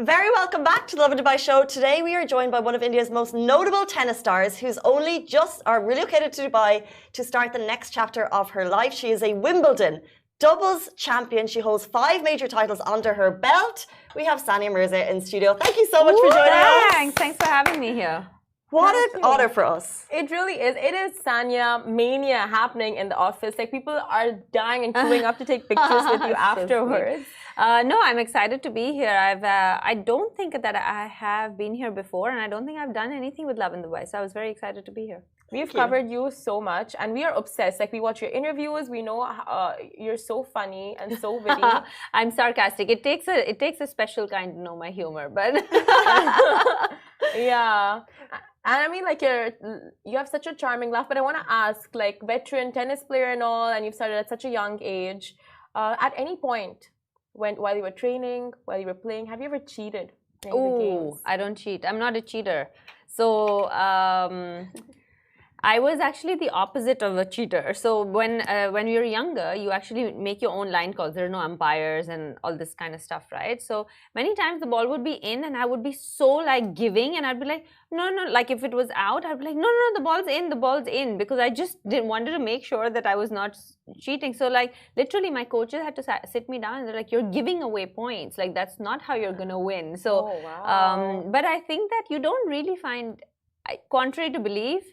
Very welcome back to the Lovin Dubai show. Today we are joined by one of India's most notable tennis stars who's only just relocated to Dubai to start the next chapter of her life. She is a Wimbledon doubles champion. She holds 5 major titles under her belt. We have Sania Mirza in studio. Thank you so much for joining us. Thanks for having me here. What an honor for us. It really is. It is Sania mania happening in the office. Like, people are dying and queuing up to take pictures with you afterwards. No, I'm excited to be here. I don't think that I have been here before, and I don't think I've done anything with Lovin Dubai. So I was very excited to be here. We've covered you so much, and we are obsessed. Like, we watch your interviews. We know you're so funny and so witty. I'm sarcastic. It takes a special kind to know my humor, but yeah. And I mean, like, you have such a charming laugh. But I want to ask, like, veteran tennis player and all, and you've started at such a young age. At any point, while you were training, while you were playing, have you ever cheated playing the games? I don't cheat. I'm not a cheater. So I was actually the opposite of a cheater. So when you're younger, you actually make your own line calls. There are no umpires and all this kind of stuff, right? So many times the ball would be in, and I would be so like giving, and I'd be like, no. Like, if it was out, I'd be like, no, the ball's in, because I just wanted to make sure that I was not cheating. So like, literally, my coaches had to sit me down, and they're like, you're giving away points. Like, that's not how you're gonna win. So, but I think that you don't really find, contrary to belief,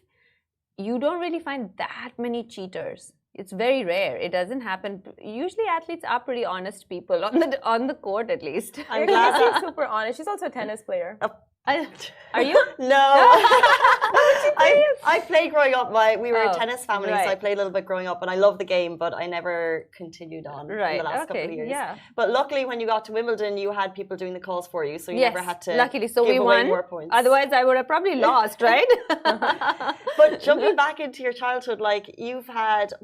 you don't really find that many cheaters. It's very rare. It doesn't happen. Usually, athletes are pretty honest people on the court, at least. I'm glad she's super honest. She's also a tennis player. Are you? No. I played growing up. We were a tennis family, so I played a little bit growing up, and I love the game, but I never continued on in the last couple of years. Yeah. But luckily, when you got to Wimbledon, you had people doing the calls for you, so you never had to luckily, so give we away won. More points. Otherwise, I would have probably lost, right? But jumping back into your childhood, like,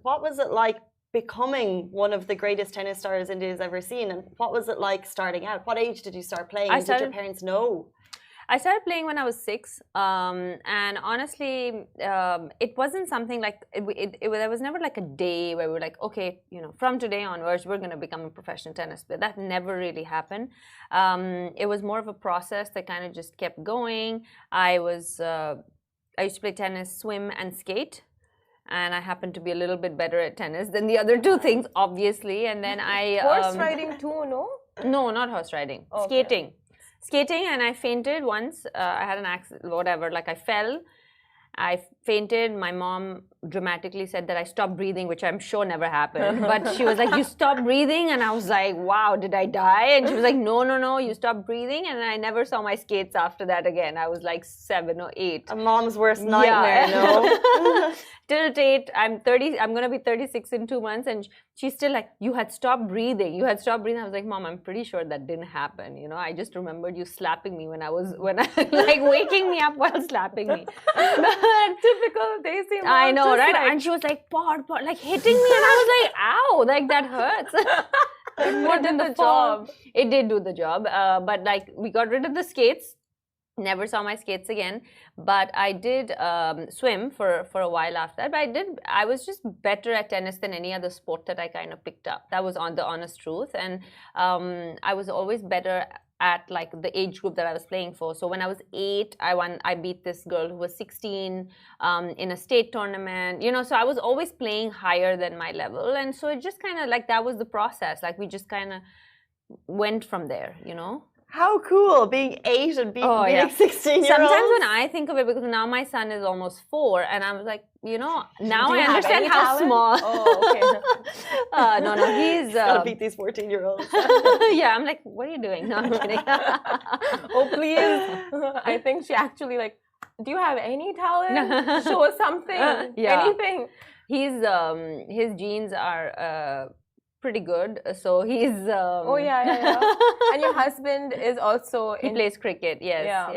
what was it like becoming one of the greatest tennis stars India's ever seen, and what was it like starting out? What age did you start playing? Did your parents know? I started playing when I was 6, and honestly, it wasn't something like there was never like a day where we were like, okay, from today onwards, we're going to become a professional tennis player. That never really happened. It was more of a process that kind of just kept going. I used to play tennis, swim, and skate. And I happened to be a little bit better at tennis than the other 2 things, obviously. And then horse riding too, no? No, not horse riding. Okay. Skating, and I fainted once. I had an accident, whatever. Like, I fell. I fainted. My mom dramatically said that I stopped breathing, which I'm sure never happened. But she was like, you stopped breathing? And I was like, wow, did I die? And she was like, no, you stopped breathing. And I never saw my skates after that again. I was like 7 or 8. A mom's worst nightmare, no? Till date, I'm 30. I'm going to be 36 in 2 months. And she's still like, you had stopped breathing. I was like, Mom, I'm pretty sure that didn't happen. I just remembered you slapping me when I like waking me up while slapping me. Typical Desi mom. I know, right? And she was like, pod, like hitting me, and I was like, ow, like that hurts. It did the job. It did do the job, but like, we got rid of the skates. Never saw my skates again, but I did swim for a while after that. But I was just better at tennis than any other sport that I kind of picked up. That was the honest truth, and I was always better at like the age group that I was playing for. So when I was 8, I beat this girl who was 16 in a state tournament. So I was always playing higher than my level, and so it just kind of like, that was the process. Like, we just kind of went from there. How cool, being 8 and beating 16-year-olds. Sometimes when I think of it, because now my son is almost 4, and I was like, now I understand how small. Oh, okay. No, he's gotta beat these 14-year-olds. Yeah, I'm like, what are you doing? No, I'm kidding. Oh, please. I think she actually, like, do you have any talent? Show us something. Anything. His genes are pretty good, so he's and your husband is also he plays cricket. Yes.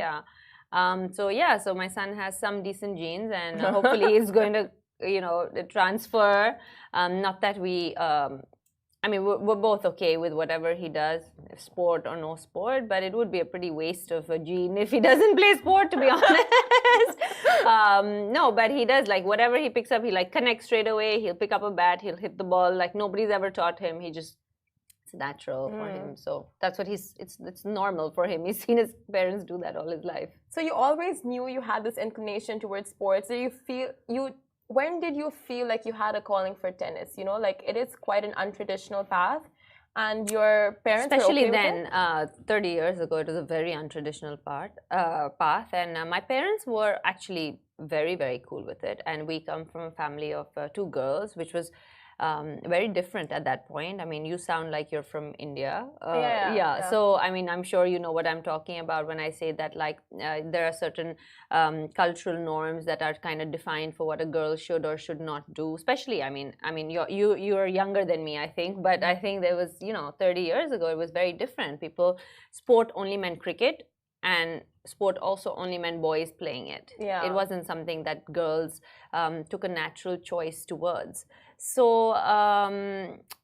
So my son has some decent genes, and hopefully he's going to transfer. Not that we we're both okay with whatever he does, sport or no sport, but it would be a pretty waste of a gene if he doesn't play sport, to be honest. No, but he does, like, whatever he picks up, he like connects straight away. He'll pick up a bat, he'll hit the ball like nobody's ever taught him. It's natural for him. So that's what it's normal for him. He's seen his parents do that all his life. So you always knew you had this inclination towards sports. When did you feel like you had a calling for tennis? You know, like it is quite an untraditional path, and your parents especially were okay then, 30 years ago, it was a very untraditional path, and my parents were actually very, very cool with it. And we come from a family of two girls, which was very different at that point. I mean, you sound like you're from India. Yeah. So, I mean, I'm sure you know what I'm talking about when I say that, like, there are certain cultural norms that are kind of defined for what a girl should or should not do. Especially, I mean, you're younger than me, I think, but I think there was, 30 years ago, it was very different. Sport only meant cricket, and sport also only meant boys playing it. Yeah. It wasn't something that girls took a natural choice towards. So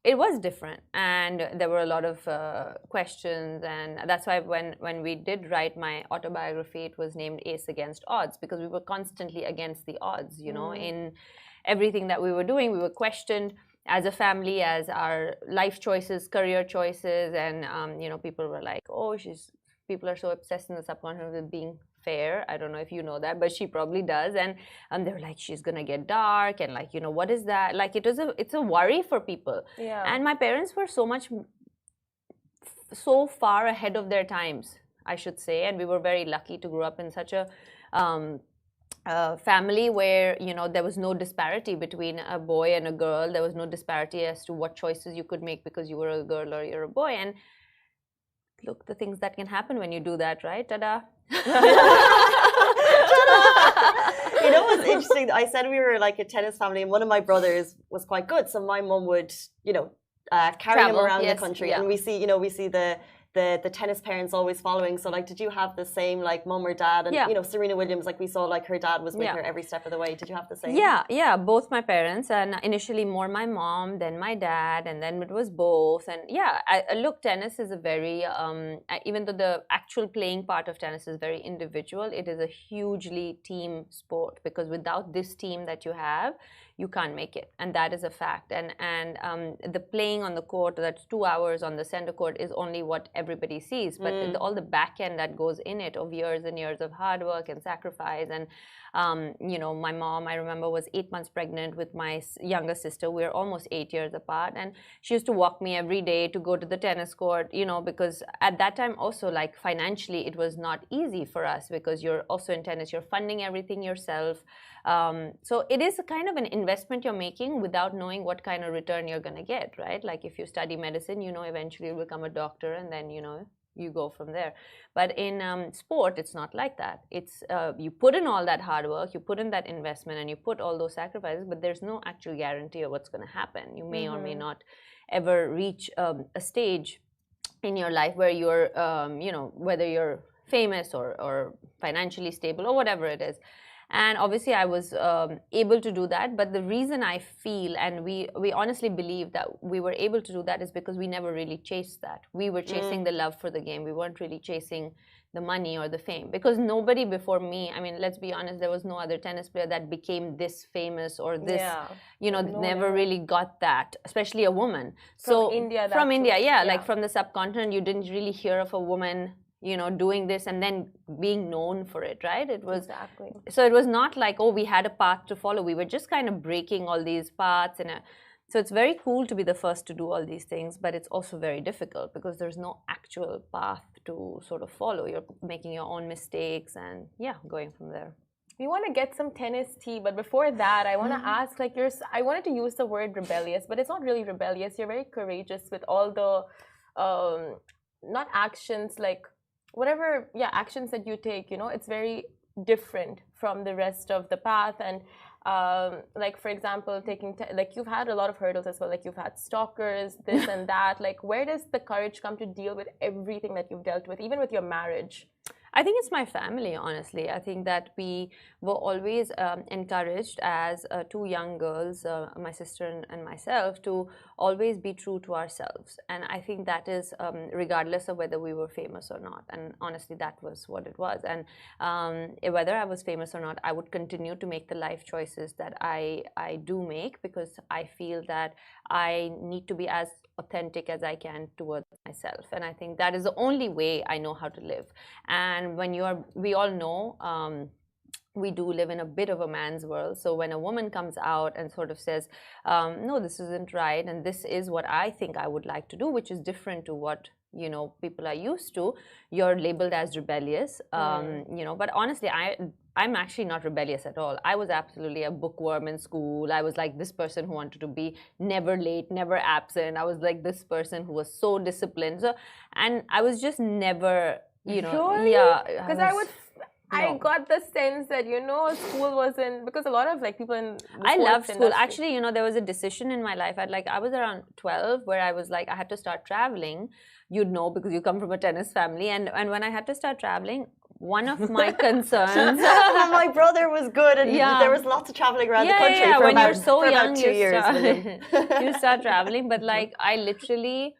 it was different, and there were a lot of questions, and that's why when we did write my autobiography, it was named Ace Against Odds, because we were constantly against the odds, in everything that we were doing. We were questioned as a family, as our life choices, career choices, and people were like, oh, people are so obsessed in the subconscious with being fair. I don't know if you know that, but she probably does. And they were like, she's gonna get dark, and like, what is that? Like, it's a worry for people. Yeah. And my parents were so far ahead of their times, I should say. And we were very lucky to grow up in such a family where there was no disparity between a boy and a girl. There was no disparity as to what choices you could make because you were a girl or you're a boy. And look, the things that can happen when you do that, right? Ta-da! What's interesting? I said we were like a tennis family, and one of my brothers was quite good. So my mum would, carry him around the country, and we see the tennis parents always following. So like, did you have the same like mum or dad? And Serena Williams, like we saw like her dad was with her every step of the way. Did you have the same? Yeah, both my parents, and initially more my mom, then my dad, and then it was both. And look, tennis is a very even though the actual playing part of tennis is very individual, it is a hugely team sport, because without this team that you have, you can't make it, and that is a fact. And the playing on the court, that's 2 hours on the center court, is only what everybody sees, but all the back end that goes in it of years and years of hard work and sacrifice. And my mom, I remember, was 8 months pregnant with my younger sister. We were almost 8 years apart, and she used to walk me every day to go to the tennis court, because at that time also, like, financially it was not easy for us, because you're also in tennis, you're funding everything yourself. So it is a kind of an investment you're making without knowing what kind of return you're going to get, right? Like, if you study medicine, eventually you'll become a doctor, and then you go from there. But in sport, it's not like that. It's you put in all that hard work, you put in that investment, and you put all those sacrifices, but there's no actual guarantee of what's going to happen. You may or may not ever reach a stage in your life where you're whether you're famous or financially stable or whatever it is. And obviously I was able to do that, but the reason I feel, and we honestly believe that we were able to do that, is because we never really chased that. We were chasing the love for the game. We weren't really chasing the money or the fame, because nobody before me, I mean, let's be honest, there was no other tennis player that became this famous or this, never really got that, especially a woman. From India. From India, like from the subcontinent, you didn't really hear of a woman doing this and then being known for it, right? It was exactly. So it was not like, oh, we had a path to follow. We were just kind of breaking all these paths, so it's very cool to be the first to do all these things, but it's also very difficult because there's no actual path to sort of follow. You're making your own mistakes and going from there. We want to get some tennis tea, but before that, I want to ask, like, I wanted to use the word rebellious, but it's not really rebellious. You're very courageous with all the not actions, like whatever actions that you take, it's very different from the rest of the path. And like, for example, like, you've had a lot of hurdles as well, like you've had stalkers, this and that. Like, where does the courage come to deal with everything that you've dealt with, even with your marriage? I think it's my family, honestly. I think that we were always encouraged as two young girls, my sister and myself, to always be true to ourselves. And I think that is regardless of whether we were famous or not. And honestly, that was what it was. And whether I was famous or not, I would continue to make the life choices that I do make, because I feel that I need to be as authentic as I can towards myself. And I think that is the only way I know how to live. And when we all know, we do live in a bit of a man's world. So when a woman comes out and sort of says, no, this isn't right, and this is what I think I would like to do, which is different to what people are used to, you're labeled as rebellious. But honestly, I'm actually not rebellious at all. I was absolutely a bookworm in school. I was like this person who wanted to be never late, never absent. I was like this person who was so disciplined. So, and I was just never, Really? yeah. Because I got the sense that school wasn't, because a lot of like people in the I love sports school. industry. Actually, there was a decision in my life. I was around 12 where I was like, I had to start traveling. You'd know because you come from a tennis family. And when I had to start traveling, one of my concerns. My brother was good, and there was lots of traveling around the country for when about, you're so for young, about 2 years. you start traveling. But like, I literally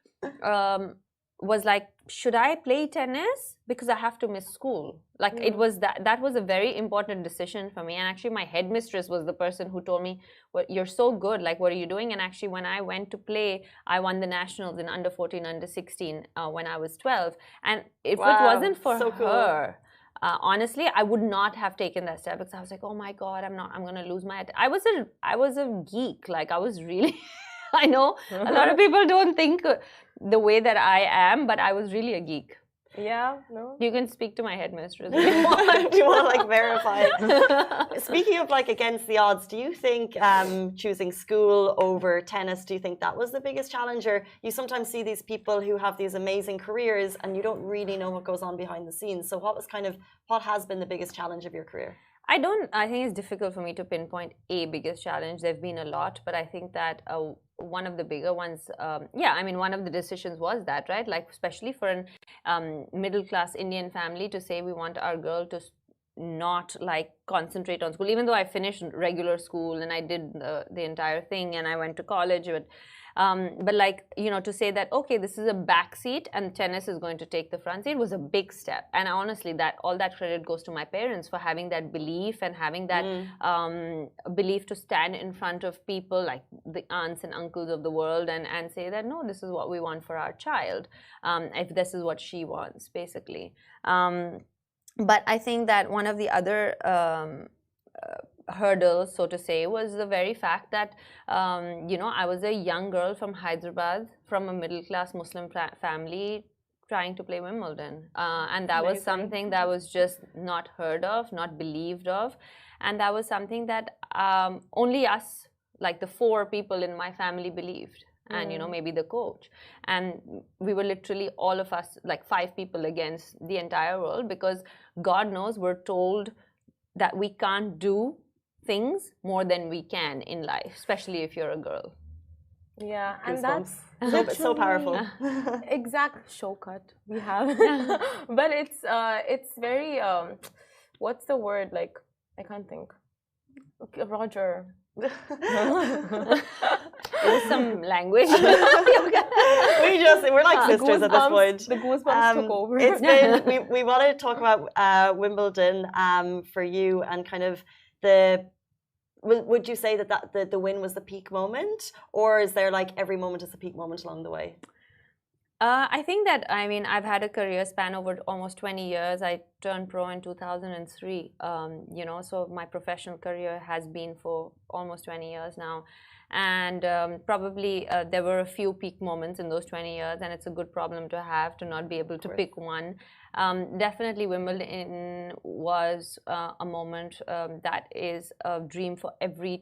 was like, should I play tennis because I have to miss school? Like it was that was a very important decision for me. And actually, my headmistress was the person who told me, "Well, you're so good. Like, what are you doing?" And actually, when I went to play, I won the nationals in under 14, under 16 when I was 12. And if it wasn't for her. Honestly, I would not have taken that step because I was like, oh my God, I'm going to lose my... I was a geek. Like I was really... I know a lot of people don't think the way that I am, but I was really a geek. Yeah, no. You can speak to my headmistress. If you want to like verify. Speaking of like against the odds, do you think choosing school over tennis, do you think that was the biggest challenge? Or you sometimes see these people who have these amazing careers and you don't really know what goes on behind the scenes. So what has been the biggest challenge of your career? I think it's difficult for me to pinpoint a biggest challenge. There've been a lot, but I think that one of the bigger ones, one of the decisions was that, right? Like, especially for an middle-class Indian family to say we want our girl to not like concentrate on school, even though I finished regular school and I did the entire thing and I went to college, but like, to say that, okay, this is a back seat and tennis is going to take the front seat was a big step. And honestly, all that credit goes to my parents for having that belief and having that belief to stand in front of people like the aunts and uncles of the world and say that, no, this is what we want for our child, if this is what she wants, basically. But I think that one of the other hurdles, so to say, was the very fact that I was a young girl from Hyderabad, from a middle-class Muslim family, trying to play Wimbledon, and that was something that was just not heard of, not believed of, and that was something that only us, like the 4 people in my family, believed. And maybe the coach, and we were literally all of us, like 5 people against the entire world, because God knows we're told that we can't do things more than we can in life, especially if you're a girl. Yeah, and that's so powerful. Exact show cut we have. But it's very what's the word, like I can't think. Okay, Roger. There's some language. We're like sisters at this point. The goosebumps took over. We want to talk about Wimbledon for you, and kind of would you say that the win was the peak moment, or is there like every moment is a peak moment along the way? I think that, I've had a career span over almost 20 years. I turned pro in 2003, so my professional career has been for almost 20 years now. And probably there were a few peak moments in those 20 years, and it's a good problem to have, to not be able to pick one. Definitely Wimbledon was a moment that is a dream for every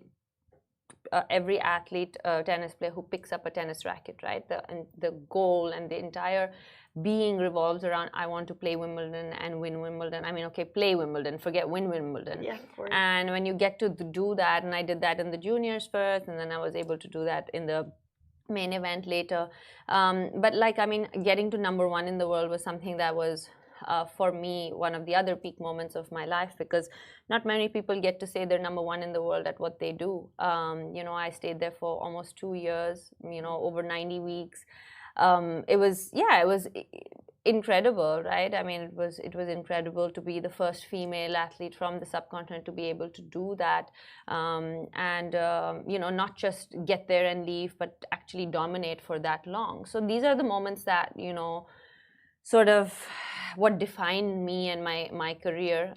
athlete, tennis player who picks up a tennis racket, right? The goal and the entire being revolves around, I want to play Wimbledon and win Wimbledon. Play Wimbledon, forget win Wimbledon. Yeah, of course. And when you get to do that, and I did that in the juniors first, and then I was able to do that in the main event later. But getting to number 1 in the world was something that was for me, one of the other peak moments of my life, because not many people get to say they're number one in the world at what they do. You know, I stayed there for almost 2 years, you know, over 90 weeks. It was incredible, right? I mean, it was incredible to be the first female athlete from the subcontinent to be able to do that, you know, not just get there and leave, but actually dominate for that long. So these are the moments that, you know, sort of what defined me and my career.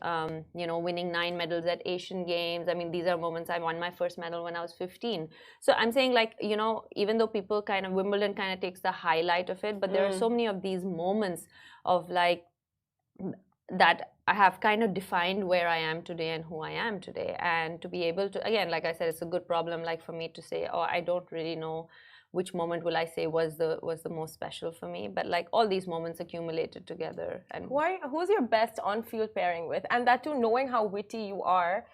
You know, winning 9 medals at Asian Games. I mean, these are moments. I won my first medal when I was 15. So I'm saying, like, you know, even though people kind of, Wimbledon kind of takes the highlight of it, but there are so many of these moments of like that I have kind of defined where I am today and who I am today. And to be able to, again, like I said, it's a good problem, like for me to say, oh, I don't really know which moment will I say was the most special for me, but like all these moments accumulated together. And who's your best on-field pairing with? And that too, knowing how witty you are,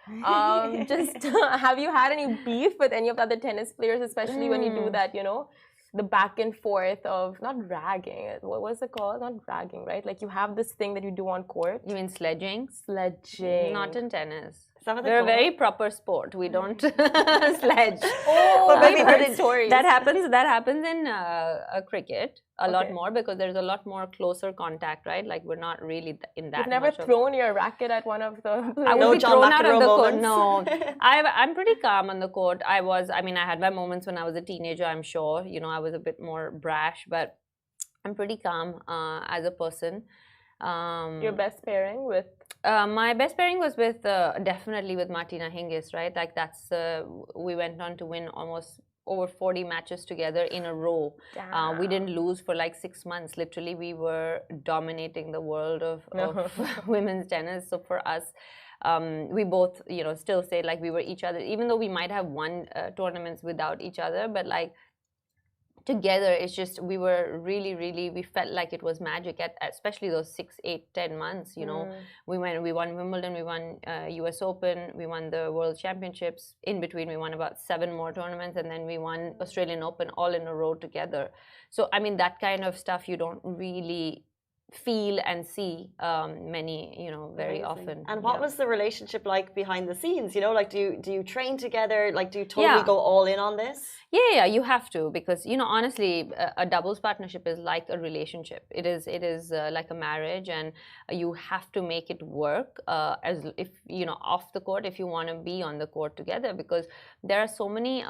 just have you had any beef with any of the other tennis players, especially when you do that, you know, the back and forth of not ragging? What was it called? Not ragging, right? Like you have this thing that you do on court. You mean sledging? Sledging. Not in tennis. We're a very proper sport. We don't sledge. Oh, that happens in cricket a lot more, because there's a lot more closer contact, right? Like we're not really in that. You've never thrown your racket at one of the. I would be thrown out of the court. No, I'm pretty calm on the court. I mean, I had my moments when I was a teenager. I'm sure, you know, I was a bit more brash, but I'm pretty calm as a person. Your best pairing with? My best pairing was with definitely with Martina Hingis, right? Like that's we went on to win almost over 40 matches together in a row. We didn't lose for like 6 months. Literally, we were dominating the world of women's tennis. So for us, we both, you know, still say like we were each other, even though we might have won tournaments without each other, but like together, it's just we were really we felt like it was magic at especially those 6, 8, 10 months. You know, we won Wimbledon, we won US Open, we won the World Championships. In between, we won about 7 more tournaments, and then we won Australian Open all in a row together. So I mean, that kind of stuff you don't really feel and see many, you know, very often. And what was the relationship like behind the scenes? You know, like do you train together? Like do you totally go all in on this? Yeah, you have to, because, you know, honestly, a doubles partnership is like a relationship. It is like a marriage, and you have to make it work as if, you know, off the court, if you want to be on the court together, because there are so many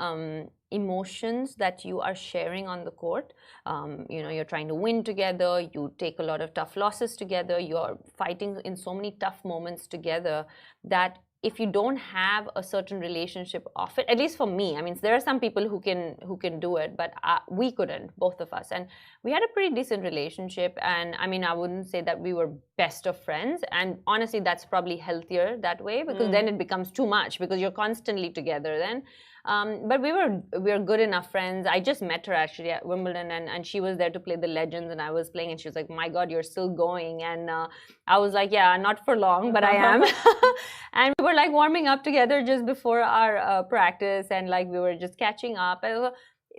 emotions that you are sharing on the court. You know, you're trying to win together, you take a lot of tough losses together, you're fighting in so many tough moments together, that if you don't have a certain relationship of it, at least for me, I mean, there are some people who can do it, but we couldn't, both of us. And we had a pretty decent relationship. And I mean, I wouldn't say that we were best of friends. And honestly, that's probably healthier that way, because then it becomes too much, because you're constantly together then. But we were good enough friends. I just met her actually at Wimbledon, and she was there to play the Legends, and I was playing, and she was like, "My God, you're still going!" And I was like, "Yeah, not for long, but I am." And we were like warming up together just before our practice, and like we were just catching up.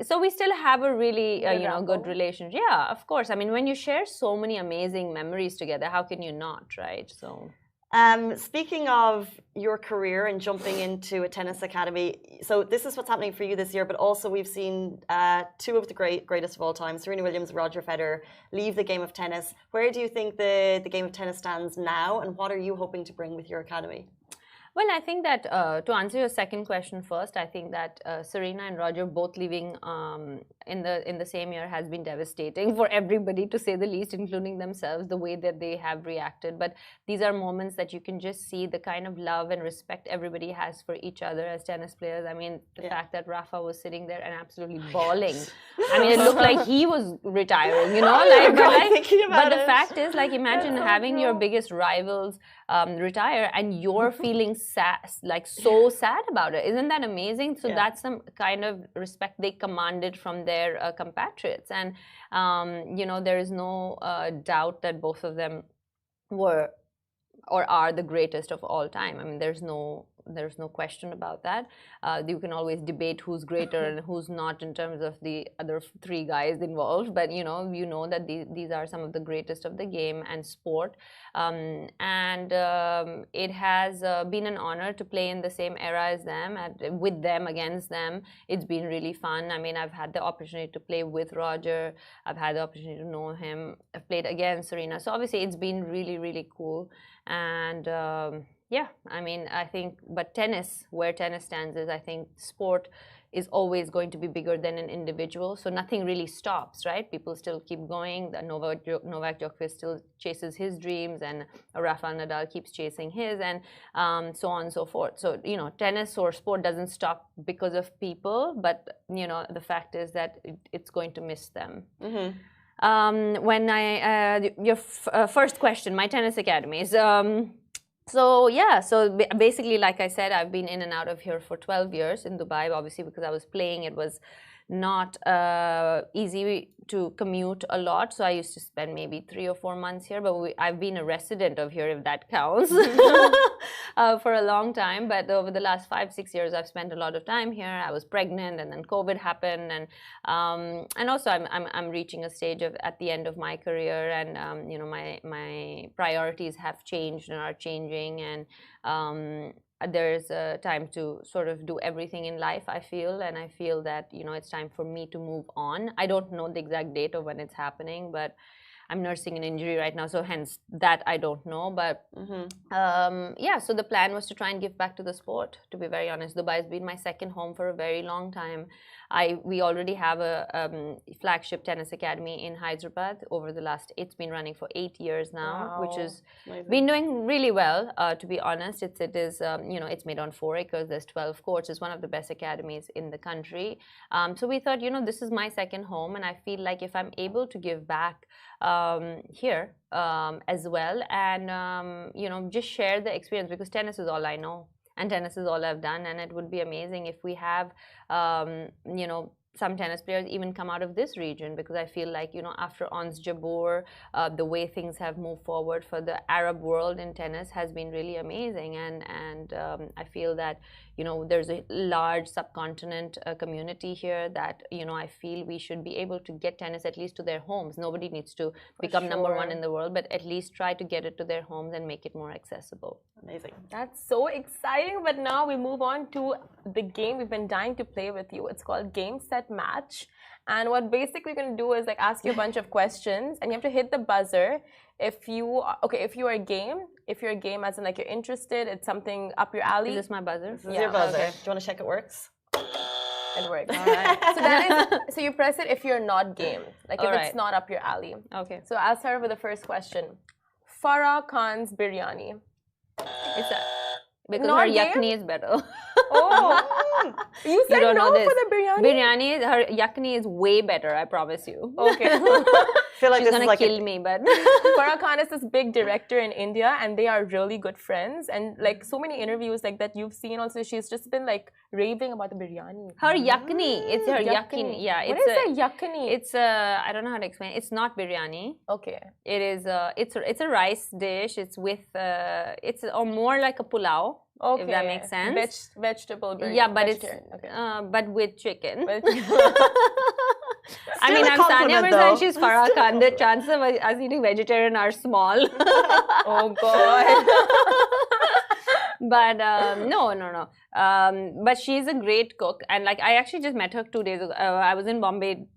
So we still have a really you know, good relationship. Yeah, of course. I mean, when you share so many amazing memories together, how can you not, right? So. Speaking of your career and jumping into a tennis academy, so this is what's happening for you this year, but also we've seen 2 of the greatest of all time, Serena Williams and Roger Federer, leave the game of tennis. Where do you think the game of tennis stands now, and what are you hoping to bring with your academy? Well, I think that to answer your second question first, I think that Serena and Roger both leaving in the same year has been devastating for everybody, to say the least, including themselves, the way that they have reacted. But these are moments that you can just see the kind of love and respect everybody has for each other as tennis players. I mean, the fact that Rafa was sitting there and absolutely bawling. I mean, it looked like he was retiring, you know. But the fact is, like, imagine having your biggest rivals retire, and you're feeling sad, like so sad about it. Isn't that amazing? So that's some kind of respect they commanded from their compatriots. And you know, there is no doubt that both of them were or are the greatest of all time. I mean, there's no there's no question about that. You can always debate who's greater and who's not in terms of the other three guys involved, but you know that these are some of the greatest of the game and sport. It has been an honor to play in the same era as them, with them, against them. It's been really fun. I mean, I've had the opportunity to play with Roger. I've had the opportunity to know him. I've played against Serena. So obviously it's been really, really cool. And yeah, I mean, I think, but tennis, where tennis stands is, I think sport is always going to be bigger than an individual. So nothing really stops, right? People still keep going. Novak Djokovic still chases his dreams, and Rafael Nadal keeps chasing his, and so on and so forth. So, tennis or sport doesn't stop because of people, but, the fact is that it's going to miss them. Mm-hmm. Your first question, my tennis academies. So basically, like I said, I've been in and out of here for 12 years in Dubai. Obviously, because I was playing, it was not easy to commute a lot. So I used to spend maybe 3 or 4 months here. But I've been a resident of here, if that counts, for a long time. But over the last 5-6 years, I've spent a lot of time here. I was pregnant, and then COVID happened, and also I'm reaching a stage at the end of my career, and my priorities have changed and are changing, and there's a time to sort of do everything in life, I feel, and I feel that it's time for me to move on. I don't know the exact date of when it's happening, but I'm nursing an injury right now, so hence that I don't know. But so the plan was to try and give back to the sport, to be very honest. Dubai has been my second home for a very long time. We already have a flagship tennis academy in Hyderabad. It's been running for 8 years now, which has been doing really well, to be honest. It's made on 4 acres. There's 12 courts. It's one of the best academies in the country. So we thought, this is my second home, and I feel like if I'm able to give back here as well, and just share the experience, because tennis is all I know, and tennis is all I've done, and it would be amazing if we have some tennis players even come out of this region, because I feel like after Ons Jabeur, the way things have moved forward for the Arab world in tennis has been really amazing, and I feel that there's a large subcontinent community here that I feel we should be able to get tennis at least to their homes. Nobody needs to become number one in the world, but at least try to get it to their homes and make it more accessible. Amazing. That's so exciting. But now we move on to the game we've been dying to play with you. It's called Game Set Match, and what basically we're going to do is ask you a bunch of questions, and you have to hit the buzzer if you're a game as in you're interested, it's something up your alley. Is this my buzzer? This is your buzzer. Okay. Do you want to check it works? It works. All right. So you press it if you're not game, if it's not up your alley. Okay. So I'll start with the first question. Farah Khan's biryani. It's because not her yakni is better. Oh, you said no for the biryani? Her yakni is way better, I promise you. Okay. I feel like she's this gonna is kill me, but Farah Khan is this big director in India, and they are really good friends. And so many interviews that you've seen, also she's just been raving about the biryani. Her yakni, it's her yakni. Yeah, what is a yakni? It's I don't know how to explain. It's not biryani. Okay. It is. It's a rice dish. It's with. It's more like a pulao. Okay. If that makes sense. Vegetable biryani. Yeah, but it's but with chicken. I mean, I'm Sania Mirza and she's Farah Khan. The chances of us eating vegetarian are small. Oh God. But no. But she's a great cook, and I actually just met her 2 days ago. I was in Bombay.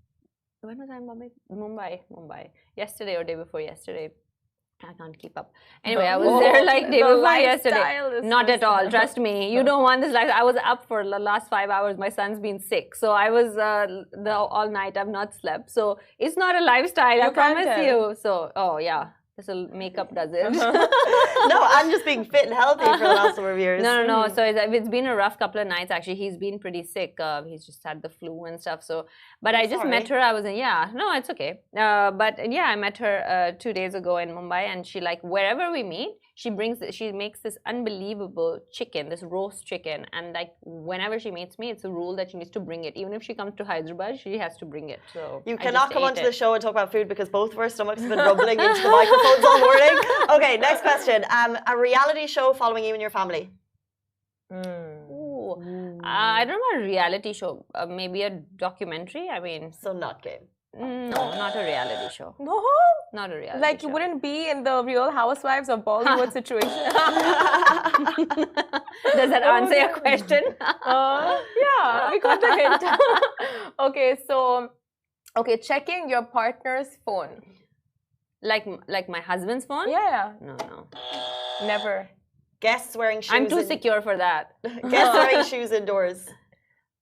When was I in Bombay? Mumbai. Yesterday or day before yesterday. I can't keep up. Anyway, I was there day before yesterday. Not at all. Trust me. You don't want this life. I was up for the last 5 hours. My son's been sick. So I was all night. I've not slept. So it's not a lifestyle. I promise you. So, yeah. This makeup does it. No, I'm just being fit and healthy for the last number of years. No. So it's been a rough couple of nights. Actually, he's been pretty sick. He's just had the flu and stuff. So, but I just met her. I was no, it's okay. But yeah, I met her 2 days ago in Mumbai, and she wherever we meet, she makes this unbelievable chicken, this roast chicken, and whenever she meets me, it's a rule that she needs to bring it. Even if she comes to Hyderabad, she has to bring it. So you cannot come onto the show and talk about food because both of our stomachs have been rumbling into the microphones all morning. Okay, next question. A reality show following you and your family. Ooh. I don't know, a reality show. Maybe a documentary. I mean, So not game. no, not a reality show. No. Not a reality Like show. you wouldn't be in the Real Housewives of Bollywood situation. Does that answer your question? Yeah, we got the hint. Okay, so checking your partner's phone. Like my husband's phone? Yeah, No. never. Guests wearing shoes. I'm too secure for that. Guests wearing shoes indoors.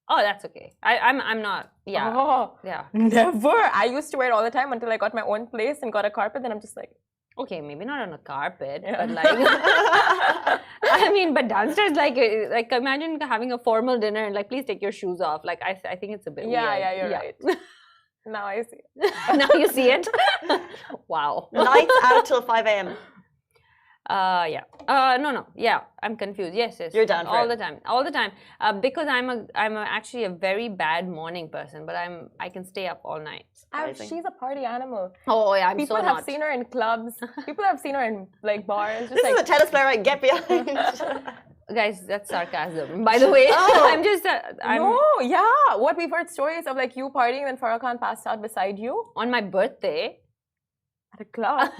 Oh, that's okay. I'm not. Yeah. Oh, Yeah. never. I used to wear it all the time until I got my own place and got a carpet. Then I'm just like, Okay, maybe not on a carpet, Yeah. but like, I mean, but downstairs, like imagine having a formal dinner and like, please take your shoes off. Like, I think it's a bit weird. yeah, you're right. Now I see. Now you see it. Wow. Nights out till 5 a.m. Yeah. No. Yeah, I'm confused. Yes. You're down for all it. the time. Because actually a very bad morning person, but I can stay up all night. She's a party animal. Oh yeah, People so have not. seen her in clubs. People have seen her in like bars. Just This like, is a tennis player I get behind. Guys, that's sarcasm. By the way, Oh. I'm just. I'm no, yeah. What we've heard stories of like you partying when Farah Khan passed out beside you on my birthday. at a club.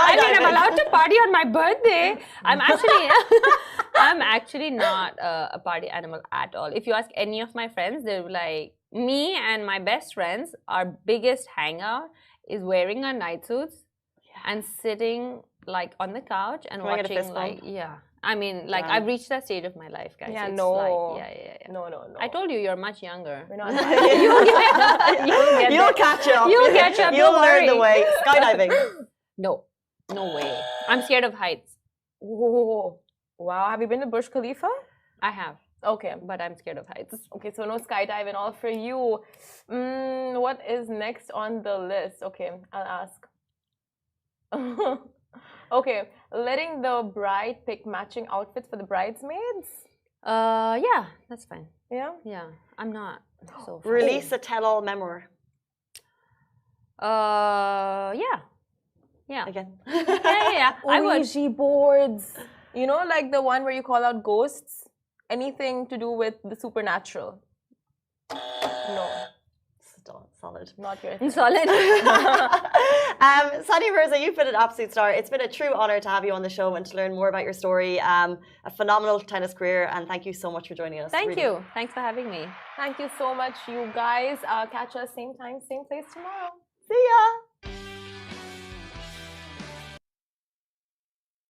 I mean, I'm allowed to party on my birthday. I'm actually not a party animal at all. If you ask any of my friends, they'll be like, me and my best friends, our biggest hangout is wearing our night suits and sitting like on the couch and Can I get a watching fist like, bump? yeah. I mean, like I've reached that stage of my life, guys. Yeah, It's no. Like, yeah. No. I told you, you're much younger. We're not. You'll catch up. You'll catch up. You'll don't learn the worry. way. Skydiving. No way. I'm scared of heights. Oh, wow. Have you been to Burj Khalifa? I have, Okay. but I'm scared of heights. Okay, so no skydive and all for you. What is next on the list? Okay, I'll ask. Okay, letting the bride pick matching outfits for the bridesmaids? Yeah, that's fine. Yeah. Yeah, I'm not so. Release a tell-all memoir. Yeah. Again. Yeah. I would. Ouija boards. You know, like the one where you call out ghosts? Anything to do with the supernatural? No, Solid. not your Solid. Sania Mirza, you've been an absolute star. It's been a true honor to have you on the show and to learn more about your story. A phenomenal tennis career, and thank you so much for joining us. Thank Really. you. Thanks for having me. Thank you so much, you guys. Catch us same time, same place tomorrow. See ya.